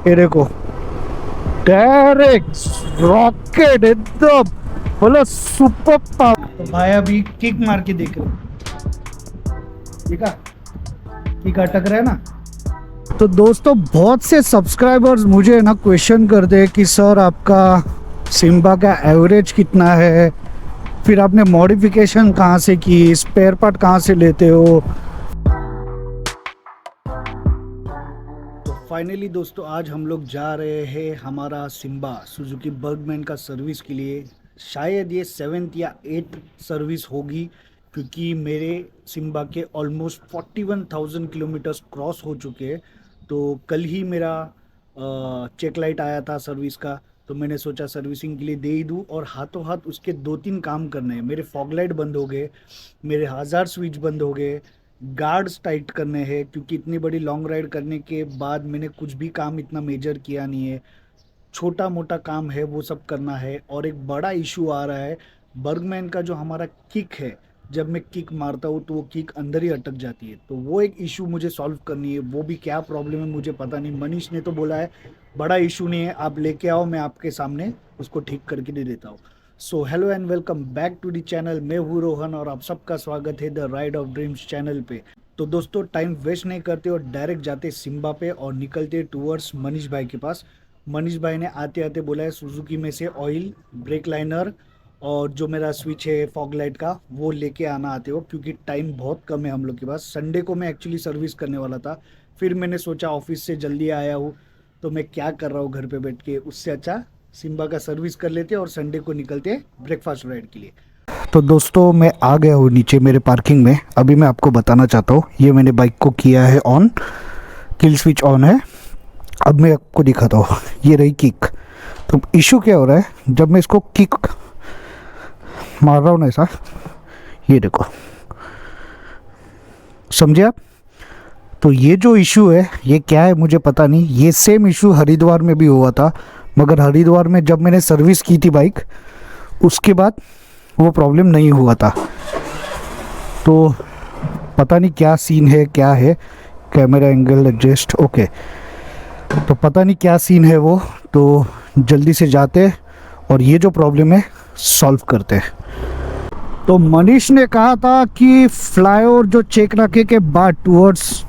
ये देखो, direct rocket एकदम, बोलो सुपर पावर। तो भाई अभी किक मार के देख रहे, ठीक है, किक अटक रहा है ना। तो दोस्तों बहुत से सब्सक्राइबर्स मुझे ना क्वेश्चन करते हैं कि सर आपका सिम्बा का एवरेज कितना है, फिर आपने मॉडिफिकेशन कहाँ से की, स्पेयर पार्ट कहाँ से लेते हो। तो फाइनली दोस्तों आज हम लोग जा रहे हैं हमारा सिम्बा सुजुकी बर्गमैन का सर्विस के लिए। शायद ये 7th या 8th सर्विस होगी, क्योंकि मेरे सिम्बा के ऑलमोस्ट 41,000 किलोमीटर्स क्रॉस हो चुके हैं। तो कल ही मेरा चेक लाइट आया था सर्विस का, तो मैंने सोचा सर्विसिंग के लिए दे ही दूँ। और हाथों हाथ उसके 2-3 काम करने हैं। मेरे फॉग लाइट बंद हो गए, मेरे हज़ार स्विच बंद हो गए, गार्ड्स टाइट करने हैं, क्योंकि इतनी बड़ी लॉन्ग राइड करने के बाद मैंने कुछ भी काम इतना मेजर किया नहीं है। छोटा मोटा काम है वो सब करना है। और एक बड़ा इशू आ रहा है, बर्गमैन का जो हमारा किक है, जब मैं किक मारता हूँ तो वो किक अंदर ही अटक जाती है। तो वो एक इशू मुझे सॉल्व करनी है। वो भी क्या प्रॉब्लम है मुझे पता नहीं। मनीष ने तो बोला है बड़ा इशू नहीं है, आप लेके आओ, मैं आपके सामने उसको ठीक करके दे देता हूँ। So hello and welcome back to the channel. मैं हूँ रोहन और आप सबका स्वागत है the ride of dreams channel पे। तो दोस्तों टाइम वेस्ट नहीं करते और डायरेक्ट जाते सिम्बा पे और निकलते टूवर्ड्स मनीष भाई के पास। मनीष भाई ने आते आते बोला है सुजुकी में से ऑयल, ब्रेक लाइनर और जो मेरा स्विच है फॉग लाइट का वो लेके आना आते हो, क्योंकि टाइम बहुत कम है हम लोग के पास। संडे को मैं एक्चुअली सर्विस करने वाला था, फिर मैंने सोचा ऑफिस से जल्दी आया हूँ तो मैं क्या कर रहा हूँ घर पे बैठ के, उससे अच्छा सिम्बा का सर्विस कर लेते और संडे को निकलते ब्रेकफास्ट राइड के लिए। तो दोस्तों मैं आ गया हूँ नीचे मेरे पार्किंग में। अभी मैं आपको बताना चाहता हूँ, ये मैंने बाइक को किया है ऑन, किल स्विच ऑन है। अब मैं आपको दिखाता हूँ, ये रही किक। तो इशू क्या हो रहा है, जब मैं इसको किक मार रहा हूँ ना ऐसा, ये देखो, समझे आप। तो ये जो इशू है ये क्या है मुझे पता नहीं। ये सेम इशू हरिद्वार में भी हुआ था, मगर हरिद्वार में जब मैंने सर्विस की थी बाइक, उसके बाद वो प्रॉब्लम नहीं हुआ था। तो पता नहीं क्या सीन है, क्या है, कैमरा एंगल एडजस्ट, ओके। तो पता नहीं क्या सीन है वो, तो जल्दी से जाते और ये जो प्रॉब्लम है सॉल्व करते हैं। तो मनीष ने कहा था कि फ्लाईओवर जो चेक रखे के बाद टूवर्ड्स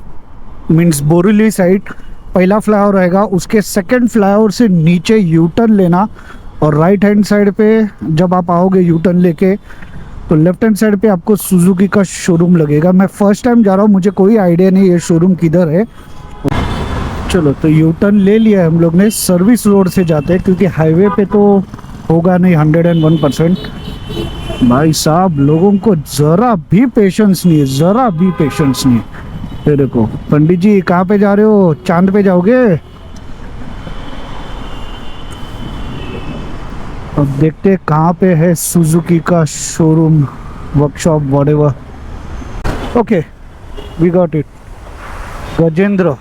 मीन्स बोरीवली साइड पहला फ्लाईओवर रहेगा, उसके सेकंड फ्लाईओवर से नीचे यू टर्न लेना। और राइट हैंड साइड पे जब आप आओगे यू टर्न लेके, तो लेफ्ट हैंड साइड पे आपको सुजुकी का शोरूम लगेगा। मैं फर्स्ट टाइम जा रहा हूँ, मुझे कोई आइडिया नहीं ये शोरूम किधर है। चलो तो यू टर्न ले लिया है हम लोग ने, सर्विस रोड से जाते हैं, क्योंकि हाईवे पे तो होगा नहीं 101%। भाई साहब लोगों को ज़रा भी पेशेंस नहीं है, ज़रा भी पेशेंस नहीं है। ये देखो पंडित जी कहाँ पे जा रहे हो, चांद पे जाओगे। अब देखते हैं कहाँ पे है सुजुकी का showroom, workshop, whatever. Okay we got it, Gajendra.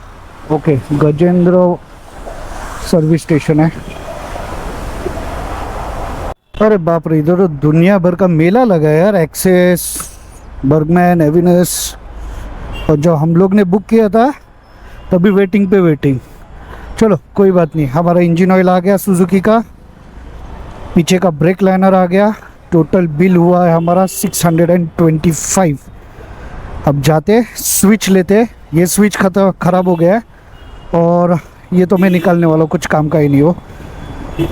Okay Gajendra service station है। अरे बाप रे, इधर तो दुनिया भर का मेला लगा है यार, एक्सेस, बर्गमैन, एविनस। और जो हम लोग ने बुक किया था तभी वेटिंग पे वेटिंग। चलो कोई बात नहीं, हमारा इंजन ऑयल आ गया सुजुकी का, पीछे का ब्रेक लाइनर आ गया। टोटल बिल हुआ है हमारा 625। अब जाते स्विच लेते। ये स्विच ख़राब हो गया है और ये तो मैं निकालने वाला हूँ, कुछ काम का ही नहीं हो।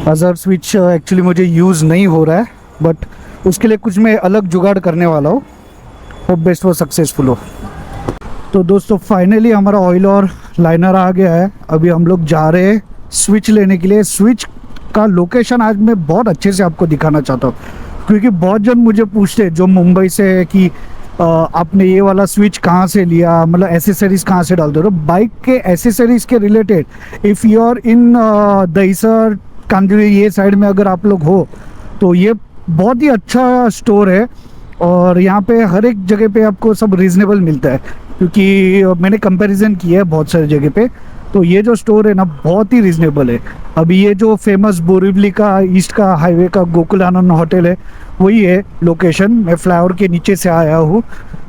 अदर स्विच एक्चुअली मुझे यूज़ नहीं हो रहा है, बट उसके लिए कुछ मैं अलग जुगाड़ करने वाला हूँ। होप बेस्ट वो सक्सेसफुल हो। तो दोस्तों फाइनली हमारा ऑयल और लाइनर आ गया है। अभी हम लोग जा रहे हैं स्विच लेने के लिए। स्विच का लोकेशन आज मैं बहुत अच्छे से आपको दिखाना चाहता हूँ, क्योंकि बहुत जन मुझे पूछते हैं जो मुंबई से है कि आपने ये वाला स्विच कहाँ से लिया, मतलब एसेसरीज कहाँ से डालते हो। बाइक के एसेसरीज के related if you are in Dahisar, Kandivali, ये साइड में अगर आप लोग हो तो ये बहुत ही अच्छा स्टोर है। और यहाँ पे हर एक जगह पे आपको सब रीज़नेबल मिलता है, क्योंकि मैंने कंपैरिजन किया है बहुत सारी जगह पे। तो ये जो स्टोर है ना बहुत ही रीज़नेबल है। अभी ये जो फेमस बोरीवली का ईस्ट का हाईवे का गोकुलानंद होटल है, वही है लोकेशन। मैं फ्लाईओवर के नीचे से आया हूँ,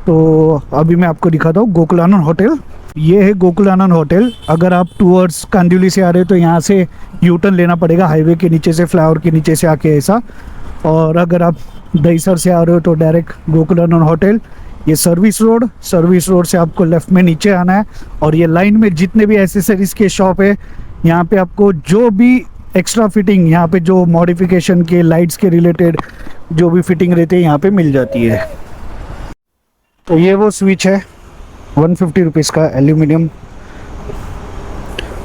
तो अभी मैं आपको दिखाता हूँ गोकुलानंद होटल। ये है गोकुलानंद होटल। अगर आप टूवर्ड्स कांदिवली से आ रहे हो तो यहाँ से यू टर्न लेना पड़ेगा हाईवे के नीचे से, फ्लाईओवर के नीचे से आके ऐसा। और अगर आप दहीसर से आ रहे हो तो डायरेक्ट गोकुलानंद होटल। ये सर्विस रोड से आपको लेफ्ट में नीचे आना है। और ये लाइन में जितने भी एसेसरीज के शॉप है, यहाँ पे आपको जो भी एक्स्ट्रा फिटिंग, यहाँ पे जो मॉडिफिकेशन के लाइट्स के रिलेटेड जो भी फिटिंग रहती है यहाँ पे मिल जाती है। तो ये वो स्विच है 150 रुपीज़ का, एल्यूमिनियम,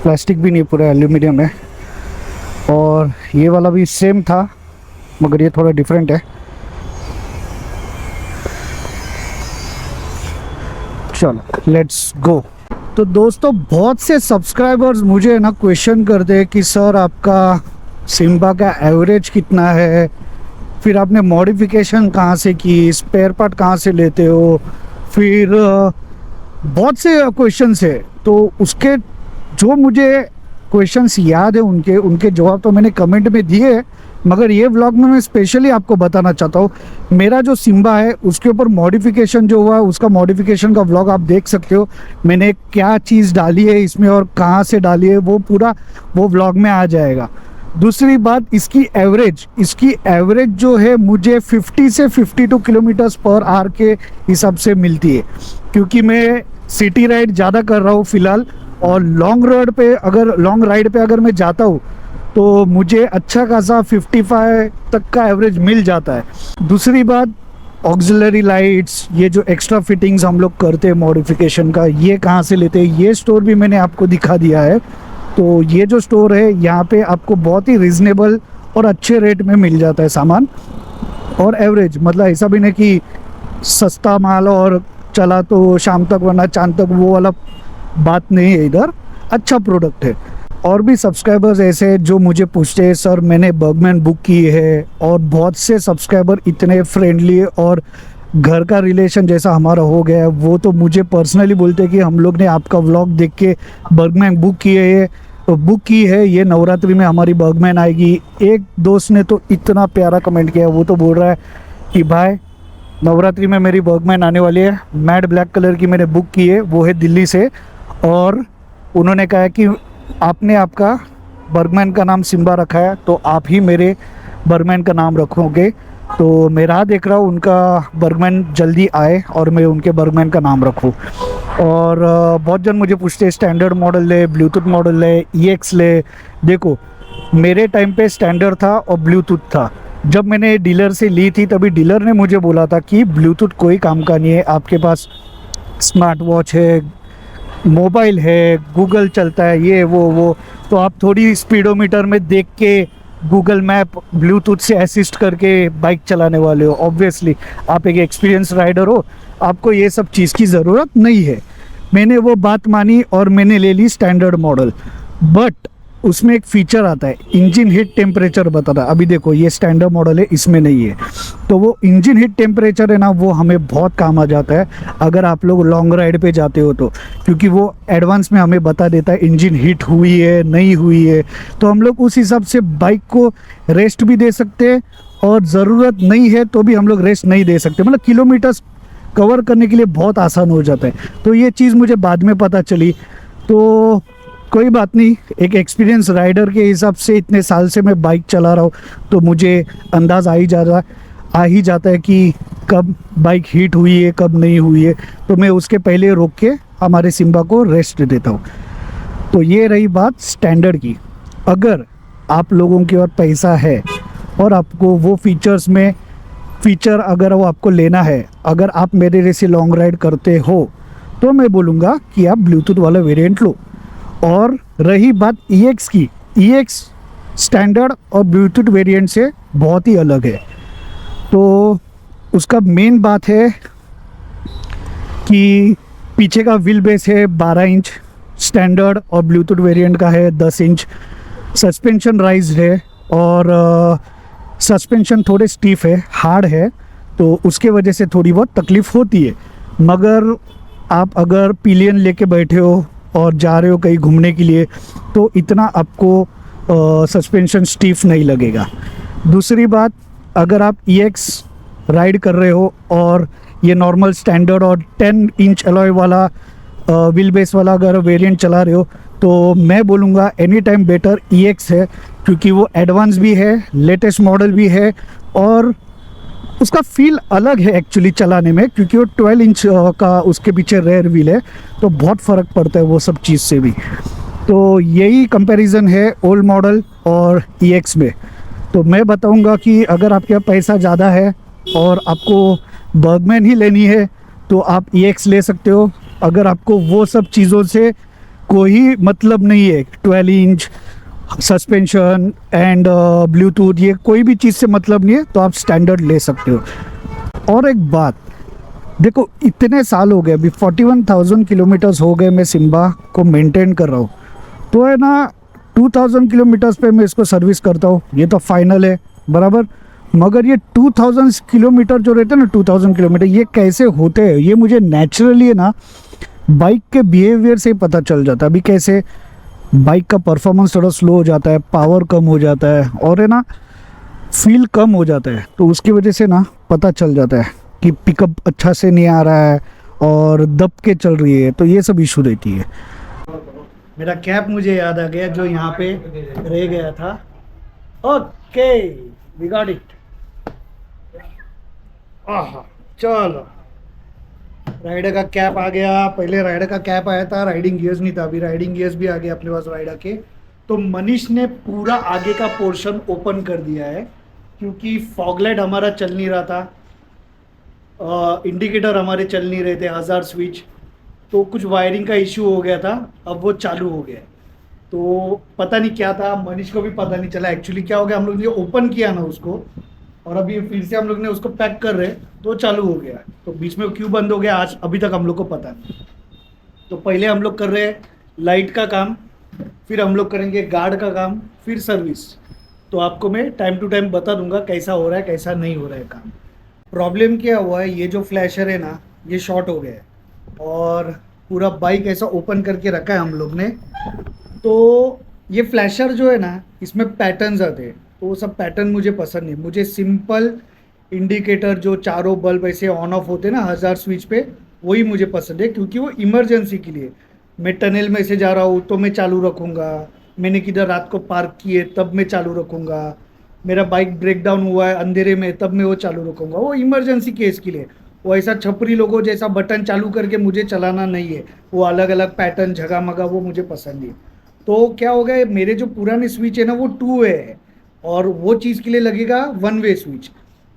प्लास्टिक भी नहीं, पूरा एल्यूमिनियम है। और ये वाला भी सेम था मगर ये थोड़ा डिफरेंट है। चलो लेट्स गो। तो दोस्तों बहुत से सब्सक्राइबर्स मुझे ना क्वेश्चन करते हैं कि सर आपका सिम्बा का एवरेज कितना है, फिर आपने मॉडिफिकेशन कहाँ से की, स्पेयर पार्ट कहाँ से लेते हो, फिर बहुत से क्वेश्चंस है। तो उसके जो मुझे क्वेश्चंस याद है उनके जवाब तो मैंने कमेंट में दिए, मगर ये व्लॉग में मैं स्पेशली आपको बताना चाहता हूँ। मेरा जो सिम्बा है उसके ऊपर मॉडिफिकेशन जो हुआ, उसका मॉडिफिकेशन का व्लॉग आप देख सकते हो। मैंने क्या चीज़ डाली है इसमें और कहाँ से डाली है, वो पूरा वो व्लॉग में आ जाएगा। दूसरी बात, इसकी एवरेज जो है मुझे 50 से 52 किलोमीटर्स पर आवर के हिसाब से मिलती है, क्योंकि मैं सिटी राइड ज़्यादा कर रहा हूँ फ़िलहाल। और लॉन्ग राइड पे अगर मैं जाता हूँ तो मुझे अच्छा खासा 55 तक का एवरेज मिल जाता है। दूसरी बात, ऑक्सिलरी लाइट्स, ये जो एक्स्ट्रा फिटिंग्स हम लोग करते हैं मॉडिफिकेशन का, ये कहाँ से लेते हैं, ये स्टोर भी मैंने आपको दिखा दिया है। तो ये जो स्टोर है यहाँ पे आपको बहुत ही रिजनेबल और अच्छे रेट में मिल जाता है सामान। और एवरेज मतलब ऐसा भी नहीं कि सस्ता माल और चला तो शाम तक वरना चांद तक, वो वाला बात नहीं है इधर, अच्छा प्रोडक्ट है। और भी सब्सक्राइबर्स ऐसे हैं जो मुझे पूछते हैं सर मैंने बर्गमैन बुक की है, और बहुत से सब्सक्राइबर इतने फ्रेंडली है और घर का रिलेशन जैसा हमारा हो गया है, वो तो मुझे पर्सनली बोलते हैं कि हम लोग ने आपका व्लॉग देख के बर्गमैन बुक की है, ये नवरात्रि में हमारी बर्गमैन आएगी। एक दोस्त ने तो इतना प्यारा कमेंट किया, वो तो बोल रहा है कि भाई नवरात्रि में मेरी बर्गमैन आने वाली है, मैट ब्लैक कलर की मैंने बुक की है, वो है दिल्ली से। और उन्होंने कहा कि आपने आपका बर्गमैन का नाम सिम्बा रखा है तो आप ही मेरे बर्गमैन का नाम रखोगे। तो मैं राह देख रहा हूँ उनका बर्गमैन जल्दी आए और मैं उनके बर्गमैन का नाम रखूँ। और बहुत जन मुझे पूछते हैं स्टैंडर्ड मॉडल ले, ब्लूटूथ मॉडल ले, EX ले। देखो मेरे टाइम पे स्टैंडर्ड था और ब्लूटूथ था। जब मैंने डीलर से ली थी तभी डीलर ने मुझे बोला था कि ब्लूटूथ कोई काम का नहीं है, आपके पास स्मार्ट वॉच है, मोबाइल है, गूगल चलता है, ये वो तो आप थोड़ी स्पीडोमीटर में देख के गूगल मैप ब्लूटूथ से असिस्ट करके बाइक चलाने वाले हो। ऑब्वियसली आप एक एक्सपीरियंस राइडर हो, आपको ये सब चीज़ की ज़रूरत नहीं है। मैंने वो बात मानी और मैंने ले ली स्टैंडर्ड मॉडल। बट उसमें एक फीचर आता है, इंजन हीट टेम्परेचर बताता है। अभी देखो ये स्टैंडर्ड मॉडल है, इसमें नहीं है। तो वो इंजन हीट टेम्परेचर है ना, वो हमें बहुत काम आ जाता है अगर आप लोग लॉन्ग राइड पे जाते हो तो, क्योंकि वो एडवांस में हमें बता देता है इंजन हीट हुई है नहीं हुई है। तो हम लोग उस हिसाब से बाइक को रेस्ट भी दे सकते हैं, और ज़रूरत नहीं है तो भी हम लोग रेस्ट नहीं दे सकते। मतलब किलोमीटर्स कवर करने के लिए बहुत आसान हो जाता है। तो ये चीज़ मुझे बाद में पता चली, तो कोई बात नहीं, एक एक्सपीरियंस राइडर के हिसाब से इतने साल से मैं बाइक चला रहा हूँ तो मुझे अंदाज़ आ ही जाता है कि कब बाइक हीट हुई है कब नहीं हुई है। तो मैं उसके पहले रोक के हमारे सिम्बा को रेस्ट देता हूँ। तो ये रही बात स्टैंडर्ड की। अगर आप लोगों के पास पैसा है और आपको वो फीचर अगर वो आपको लेना है, अगर आप मेरे जैसे लॉन्ग राइड करते हो तो मैं बोलूँगा कि आप ब्लूटूथ वाला वेरिएंट लो। और रही बात EX की, EX स्टैंडर्ड और ब्लूटूथ वेरिएंट से बहुत ही अलग है। तो उसका मेन बात है कि पीछे का व्हील बेस है 12 इंच स्टैंडर्ड और ब्लूटूथ वेरिएंट का है 10 इंच। सस्पेंशन राइज्ड है और सस्पेंशन थोड़े स्टीफ है, हार्ड है, तो उसके वजह से थोड़ी बहुत तकलीफ़ होती है। मगर आप अगर पिलियन लेके बैठे हो और जा रहे हो कहीं घूमने के लिए तो इतना आपको सस्पेंशन स्टीफ नहीं लगेगा। दूसरी बात, अगर आप EX राइड कर रहे हो और ये नॉर्मल स्टैंडर्ड और 10 इंच अलॉय वाला व्हील बेस वाला अगर वेरिएंट चला रहे हो तो मैं बोलूँगा एनी टाइम बेटर EX है, क्योंकि वो एडवांस भी है, लेटेस्ट मॉडल भी है और उसका फील अलग है एक्चुअली चलाने में, क्योंकि वो 12 इंच का उसके पीछे रेयर व्हील है, तो बहुत फ़र्क पड़ता है वो सब चीज़ से भी। तो यही कंपैरिजन है ओल्ड मॉडल और EX में। तो मैं बताऊंगा कि अगर आपके पास पैसा ज़्यादा है और आपको बर्गमैन ही लेनी है तो आप EX ले सकते हो। अगर आपको वो सब चीज़ों से कोई मतलब नहीं है, 12 इंच सस्पेंशन एंड ब्लूटूथ, ये कोई भी चीज़ से मतलब नहीं है, तो आप स्टैंडर्ड ले सकते हो। और एक बात देखो, इतने साल हो गए, अभी 41,000 किलोमीटर्स हो गए मैं सिम्बा को मेंटेन कर रहा हूँ, तो है ना 2000 किलोमीटर्स पे मैं इसको सर्विस करता हूँ, ये तो फाइनल है बराबर। मगर ये 2000 किलोमीटर जो रहते हैं ना, 2000 किलोमीटर ये कैसे होते हैं, ये मुझे नेचुरली है ना बाइक के बिहेवियर से ही पता चल जाता है। अभी कैसे बाइक का परफॉर्मेंस थोड़ा स्लो हो जाता है, पावर कम हो जाता है और है ना फील कम हो जाता है, तो उसकी वजह से ना पता चल जाता है कि पिकअप अच्छा से नहीं आ रहा है और दब के चल रही है, तो ये सब इशू रहती है। मेरा कैप मुझे याद आ गया जो यहाँ पे रह गया था। Okay, we got it. आहा, चलो राइडर का कैप आ गया। पहले राइडर का कैप आया था, राइडिंग गियर्स नहीं था, अभी राइडिंग गियर्स भी आ गए अपने पास राइडर के। तो मनीष ने पूरा आगे का पोर्शन ओपन कर दिया है, क्योंकि फॉगलाइट हमारा चल नहीं रहा था, इंडिकेटर हमारे चल नहीं रहे थे, हज़ार स्विच, तो कुछ वायरिंग का इशू हो गया था, अब वो चालू हो गया। तो पता नहीं क्या था, मनीष को भी पता नहीं चला एक्चुअली क्या हो गया। हम लोग ने ओपन किया ना उसको, और अभी फिर से हम लोग ने उसको पैक कर रहे, तो चालू हो गया। तो बीच में क्यों बंद हो गया आज अभी तक हम लोग को पता नहीं। तो पहले हम लोग कर रहे हैं लाइट का काम, फिर हम लोग करेंगे गार्ड का काम, फिर सर्विस। तो आपको मैं टाइम टू टाइम बता दूंगा कैसा हो रहा है कैसा नहीं हो रहा है काम। प्रॉब्लम क्या हुआ है, ये जो फ्लैशर है ना ये शॉर्ट हो गया है, और पूरा बाइक ऐसा ओपन करके रखा है हम लोग ने। तो ये फ्लैशर जो है ना इसमें पैटर्न्स आते हैं, तो वो सब पैटर्न मुझे पसंद नहीं। मुझे सिंपल इंडिकेटर जो चारों बल्ब ऐसे ऑन ऑफ होते हैं ना 1000 स्विच पे, वही मुझे पसंद है, क्योंकि वो इमरजेंसी के लिए, मैं टनल में से जा रहा हूँ तो मैं चालू रखूँगा, मैंने किधर रात को पार्क किए तब मैं चालू रखूँगा, मेरा बाइक ब्रेक डाउन हुआ है अंधेरे में तब मैं वो चालू रखूँगा, वो इमरजेंसी केस के लिए। वो ऐसा छपरी लोगों जैसा बटन चालू करके मुझे चलाना नहीं है, वो अलग अलग पैटर्न झगा मगा वो मुझे पसंद नहीं है। तो क्या हो गया, मेरे जो पुराने स्विच है ना वो 2 वे है, और वो चीज़ के लिए लगेगा 1 वे स्विच।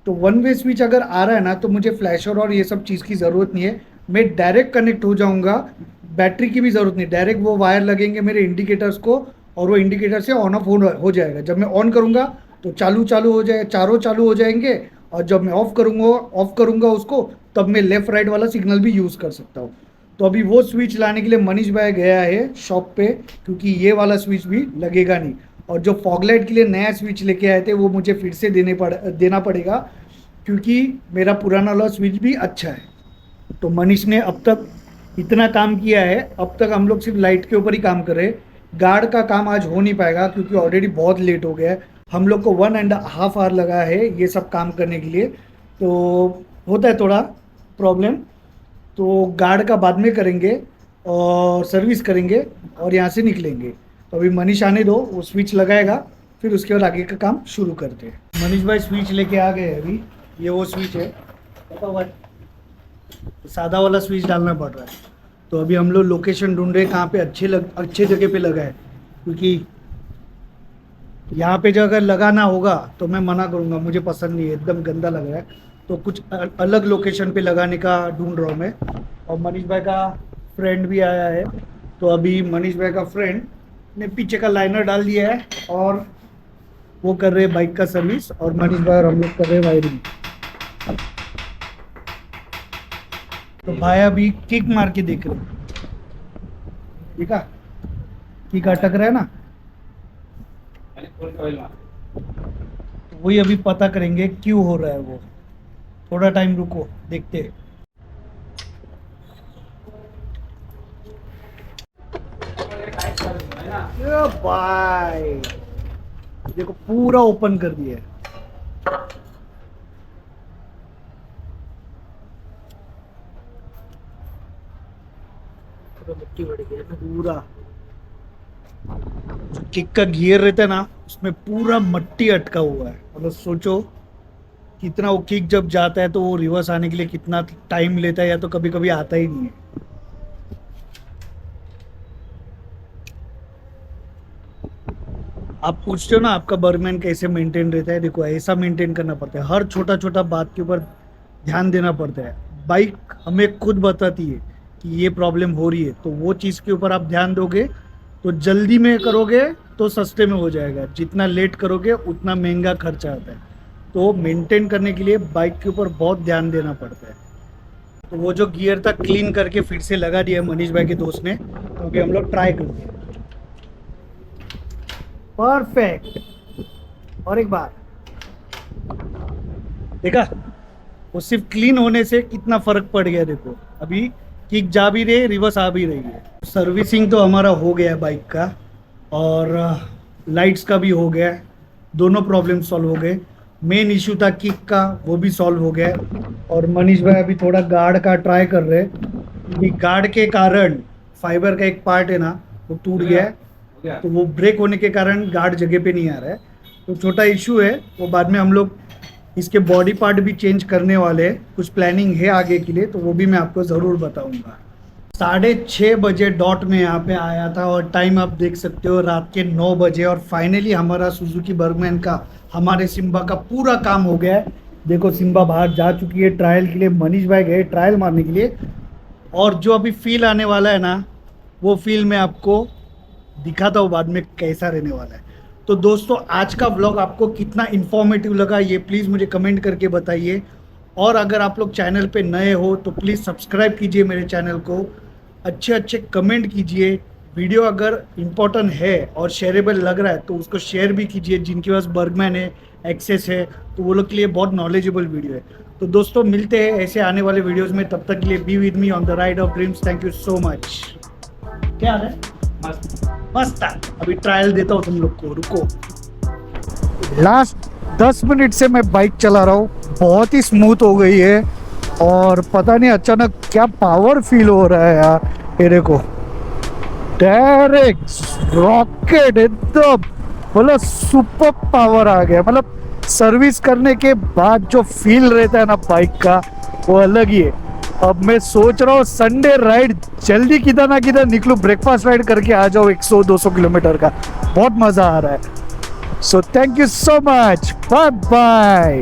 तो 1 वे स्विच अगर आ रहा है ना तो मुझे फ्लैशर और ये सब चीज़ की ज़रूरत नहीं है, मैं डायरेक्ट कनेक्ट हो जाऊंगा, बैटरी की भी ज़रूरत नहीं, डायरेक्ट वो वायर लगेंगे मेरे इंडिकेटर्स को, और वो इंडिकेटर से ऑन ऑफ हो जाएगा। जब मैं ऑन करूँगा तो चालू चालू हो जाए, चारों चालू हो जाएंगे, और जब मैं ऑफ करूँगा उसको, तब मैं लेफ़्ट राइट वाला सिग्नल भी यूज़ कर सकता हूँ। तो अभी वो स्विच लाने के लिए मनीष भाई गया है शॉप पे, क्योंकि ये वाला स्विच भी लगेगा नहीं। और जो फॉगलाइट के लिए नया स्विच लेके आए थे वो मुझे फिर से देना पड़ेगा, क्योंकि मेरा पुराना वाला स्विच भी अच्छा है। तो मनीष ने अब तक इतना काम किया है, अब तक हम लोग सिर्फ लाइट के ऊपर ही काम कर रहे हैं। गार्ड का काम आज हो नहीं पाएगा, क्योंकि ऑलरेडी बहुत लेट हो गया है, हम लोग को 1.5 आवर लगा है ये सब काम करने के लिए। तो होता है थोड़ा प्रॉब्लम, तो गार्ड का बाद में करेंगे और सर्विस करेंगे और यहाँ से निकलेंगे। तो अभी मनीष आने दो, वो स्विच लगाएगा, फिर उसके बाद आगे का काम शुरू करते हैं। मनीष भाई स्विच लेके आ गए अभी, ये वो स्विच है, बताओ भाई, सादा वाला स्विच डालना पड़ रहा है। तो अभी हम लोग लोकेशन ढूंढ रहे हैं कहाँ पे अच्छे जगह पे लगा है, क्योंकि यहाँ पे जो अगर लगाना होगा तो मैं मना करूँगा, मुझे पसंद नहीं है, एकदम गंदा लग रहा है। तो कुछ अलग लोकेशन पे लगाने का ढूंढ रहा हूँ मैं। और मनीष भाई का फ्रेंड भी आया है, तो अभी मनीष भाई का फ्रेंड ने पीछे का लाइनर डाल दिया है, और वो कर रहे हैं बाइक का सर्विस, और मनीष भाई और हम लोग कर रहे हैं वायरिंग। तो भाई अभी किक मार के देख रहे हैं, ठीक है, किक अटक रहा है ना, तो वही अभी पता करेंगे क्यों हो रहा है वो। थोड़ा टाइम रुको, देखते हैं। ये भाई देखो पूरा ओपन कर दिया है। पूरा मिट्टी बढ़ गया ना। पूरा किक का गियर रहता है ना, उसमें पूरा मट्टी अटका हुआ है। मतलब सोचो कितना वो किक जब जाता है तो वो रिवर्स आने के लिए कितना टाइम लेता है, या तो कभी कभी आता ही नहीं है। आप पूछते हो ना आपका बर्गमैन कैसे मेंटेन रहता है, देखो ऐसा मेंटेन करना पड़ता है, हर छोटा छोटा बात के ऊपर ध्यान देना पड़ता है। बाइक हमें खुद बताती है कि ये प्रॉब्लम हो रही है, तो वो चीज़ के ऊपर आप ध्यान दोगे तो जल्दी में करोगे तो सस्ते में हो जाएगा, जितना लेट करोगे उतना महंगा खर्चा आता है। तो मेंटेन करने के लिए बाइक के ऊपर बहुत ध्यान देना पड़ता है। तो वो जो गियर था क्लीन करके फिर से लगा दिया है मनीष भाई के दोस्त ने, तो अभी हम लोग ट्राई करते हैं। परफेक्ट। और एक बार देखा, वो सिर्फ क्लीन होने से कितना फर्क पड़ गया। देखो अभी किक जा भी रही है, रिवर्स आ भी रही है। सर्विसिंग तो हमारा हो गया है बाइक का, और लाइट्स का भी हो गया है। दोनों प्रॉब्लम सॉल्व हो गए। मेन इशू था किक का, वो भी सॉल्व हो गया है। और मनीष भाई अभी थोड़ा गार्ड का ट्राई कर रहे हैं, क्योंकि गार्ड के कारण फाइबर का एक पार्ट है ना वो टूट गया है, तो वो ब्रेक होने के कारण गार्ड जगह पे नहीं आ रहा है। तो छोटा इशू है, वो बाद में हम लोग इसके बॉडी पार्ट भी चेंज करने वाले हैं। कुछ प्लानिंग है आगे के लिए, तो वो भी मैं आपको ज़रूर बताऊंगा। 6:30 बजे डॉट में यहाँ पे आया था, और टाइम आप देख सकते हो रात के 9 बजे। और फाइनली हमारा सुजुकी बर्गमैन का, हमारे सिम्बा का पूरा काम हो गया है। देखो सिम्बा बाहर जा चुकी है ट्रायल के लिए, मनीष भाई गए ट्रायल मारने के लिए। और जो अभी फील आने वाला है ना, वो फील मैं आपको दिखाता हूँ बाद में कैसा रहने वाला है। तो दोस्तों आज का व्लॉग आपको कितना इन्फॉर्मेटिव लगा ये प्लीज़ मुझे कमेंट करके बताइए। और अगर आप लोग चैनल पे नए हो तो प्लीज़ सब्सक्राइब कीजिए मेरे चैनल को, अच्छे अच्छे कमेंट कीजिए। वीडियो अगर इम्पोर्टेंट है और शेयरेबल लग रहा है तो उसको शेयर भी कीजिए। जिनके पास बर्गमैन है, एक्सेस है, तो वो लोग के लिए बहुत नॉलेजेबल वीडियो है। तो दोस्तों मिलते हैं ऐसे आने वाले वीडियोज़ में, तब तक के लिए be with me on the ride of dreams. Thank you so much. क्या हाल है? मस्त है। अभी ट्रायल देता हूँ तुम लोग को, रुको। लास्ट 10 मिनट से मैं बाइक चला रहा हूँ, बहुत ही स्मूथ हो गई है। और पता नहीं अचानक क्या पावर फील हो रहा है यार। ये देखो डायरेक्ट रॉकेट एकदम, मतलब सुपर पावर आ गया। मतलब सर्विस करने के बाद जो फील रहता है ना बाइक का, वो अलग ही है। अब मैं सोच रहा हूँ संडे राइड जल्दी किधर ना किधर निकलूँ, ब्रेकफास्ट राइड करके आ जाओ 100-200 किलोमीटर का। बहुत मज़ा आ रहा है। So thank you so much, bye bye.